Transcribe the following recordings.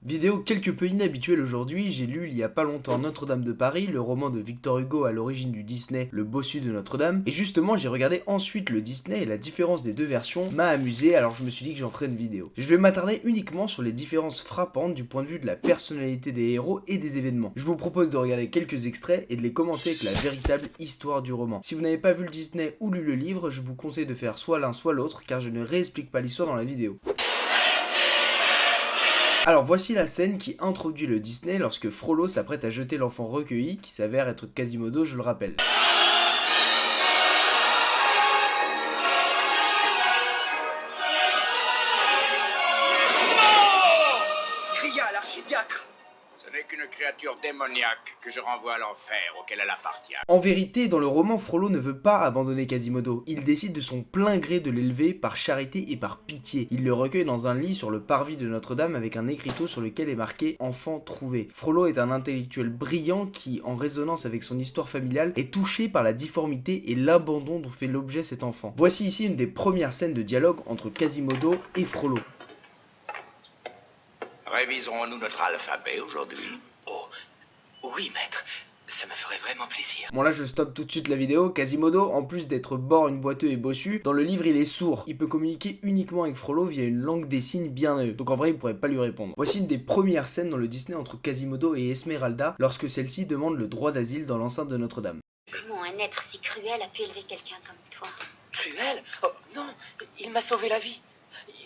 Vidéo quelque peu inhabituelle aujourd'hui, j'ai lu il y a pas longtemps Notre-Dame de Paris, le roman de Victor Hugo à l'origine du Disney Le Bossu de Notre-Dame, et justement j'ai regardé ensuite le Disney et la différence des deux versions m'a amusé, alors je me suis dit que j'en ferais une vidéo. Je vais m'attarder uniquement sur les différences frappantes du point de vue de la personnalité des héros et des événements. Je vous propose de regarder quelques extraits et de les commenter avec la véritable histoire du roman. Si vous n'avez pas vu le Disney ou lu le livre, je vous conseille de faire soit l'un soit l'autre car je ne réexplique pas l'histoire dans la vidéo. Alors voici la scène qui introduit le Disney lorsque Frollo s'apprête à jeter l'enfant recueilli, qui s'avère être Quasimodo, je le rappelle. Cria l'archidiacre. Ce n'est qu'une créature démoniaque que je renvoie à l'enfer auquel elle appartient. En vérité, dans le roman, Frollo ne veut pas abandonner Quasimodo. Il décide de son plein gré de l'élever par charité et par pitié. Il le recueille dans un lit sur le parvis de Notre-Dame avec un écriteau sur lequel est marqué « Enfant trouvé ». Frollo est un intellectuel brillant qui, en résonance avec son histoire familiale, est touché par la difformité et l'abandon dont fait l'objet cet enfant. Voici ici une des premières scènes de dialogue entre Quasimodo et Frollo. Réviserons-nous notre alphabet aujourd'hui? Oh, oui, maître. Ça me ferait vraiment plaisir. Bon là je stoppe tout de suite la vidéo. Quasimodo, en plus d'être borgne, boiteux et bossu, dans le livre il est sourd. Il peut communiquer uniquement avec Frollo via une langue des signes bien à eux. Donc en vrai il pourrait pas lui répondre. Voici une des premières scènes dans le Disney entre Quasimodo et Esmeralda lorsque celle-ci demande le droit d'asile dans l'enceinte de Notre-Dame. Comment un être si cruel a pu élever quelqu'un comme toi? Cruel? Oh, non, il m'a sauvé la vie.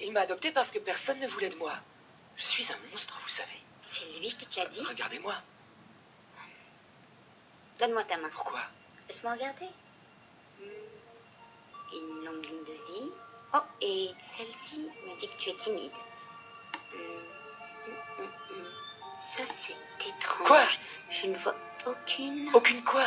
Il m'a adopté parce que personne ne voulait de moi. Je suis un monstre, vous savez. C'est lui qui te l'a dit? Regardez-moi. Donne-moi ta main. Pourquoi? Laisse-moi regarder. Une longue ligne de vie. Oh, et celle-ci me dit que tu es timide. Ça, c'est étrange. Quoi? Je ne vois aucune Aucune quoi?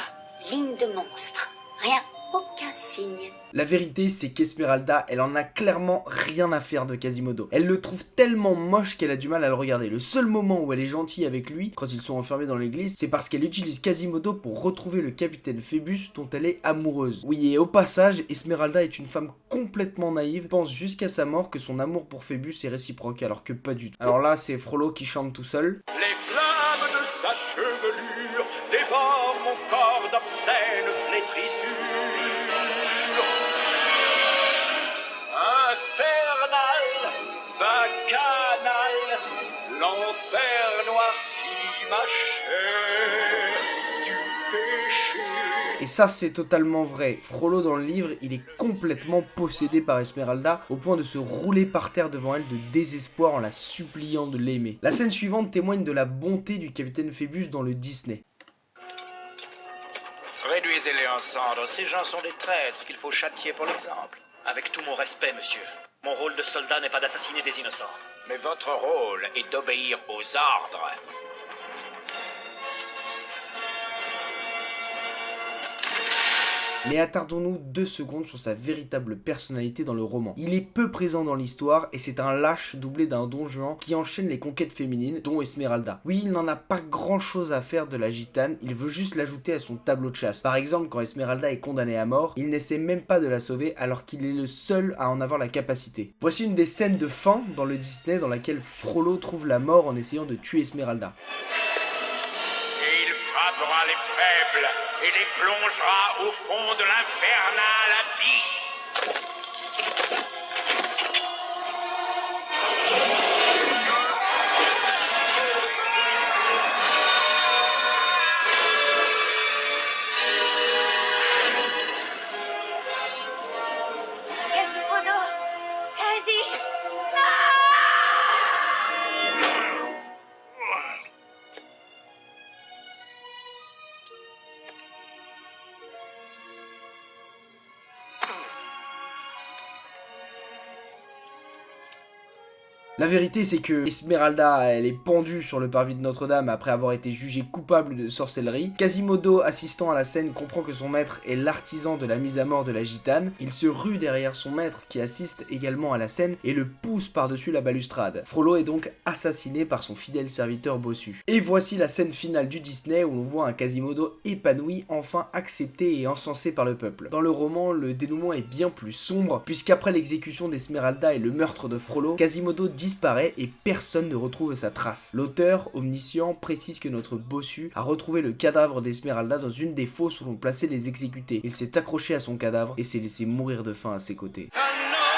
ligne de monstre. Rien, aucun signe. La vérité c'est qu'Esmeralda, elle en a clairement rien à faire de Quasimodo. Elle le trouve tellement moche qu'elle a du mal à le regarder. Le seul moment où elle est gentille avec lui, quand ils sont enfermés dans l'église, c'est parce qu'elle utilise Quasimodo pour retrouver le capitaine Phébus dont elle est amoureuse. Oui, et au passage, Esmeralda est une femme complètement naïve, pense jusqu'à sa mort que son amour pour Phébus est réciproque, alors que pas du tout. Alors là, c'est Frollo qui chante tout seul. Les flammes de sa chevelure dévorent mon corps d'obscènes flétrissures. Infernal, bacchanal, l'enfer noircit ma chair du péché. Et ça c'est totalement vrai. Frollo dans le livre, il est complètement possédé par Esmeralda au point de se rouler par terre devant elle de désespoir en la suppliant de l'aimer. La scène suivante témoigne de la bonté du capitaine Phébus dans le Disney. Réduisez-les en cendres, ces gens sont des traîtres qu'il faut châtier pour l'exemple. Avec tout mon respect, monsieur, mon rôle de soldat n'est pas d'assassiner des innocents. Mais votre rôle est d'obéir aux ordres. Mais attardons-nous 2 secondes sur sa véritable personnalité dans le roman. Il est peu présent dans l'histoire et c'est un lâche doublé d'un don Juan qui enchaîne les conquêtes féminines, dont Esmeralda. Oui, il n'en a pas grand chose à faire de la gitane, il veut juste l'ajouter à son tableau de chasse. Par exemple, quand Esmeralda est condamnée à mort, il n'essaie même pas de la sauver alors qu'il est le seul à en avoir la capacité. Voici une des scènes de fin dans le Disney dans laquelle Frollo trouve la mort en essayant de tuer Esmeralda. Et il frappera les faibles et les plongera au fond de l'infernal abysse. Quasimodo! Quasi! La vérité c'est que Esmeralda, elle est pendue sur le parvis de Notre-Dame après avoir été jugée coupable de sorcellerie. Quasimodo, assistant à la scène, comprend que son maître est l'artisan de la mise à mort de la gitane. Il se rue derrière son maître qui assiste également à la scène et le pousse par-dessus la balustrade. Frollo est donc assassiné par son fidèle serviteur bossu. Et voici la scène finale du Disney où l'on voit un Quasimodo épanoui, enfin accepté et encensé par le peuple. Dans le roman, le dénouement est bien plus sombre puisqu'après l'exécution d'Esmeralda et le meurtre de Frollo, Quasimodo disparaît et personne ne retrouve sa trace. L'auteur, omniscient, précise que notre bossu a retrouvé le cadavre d'Esmeralda dans une des fosses où l'on plaçait les exécutés. Il s'est accroché à son cadavre et s'est laissé mourir de faim à ses côtés. And now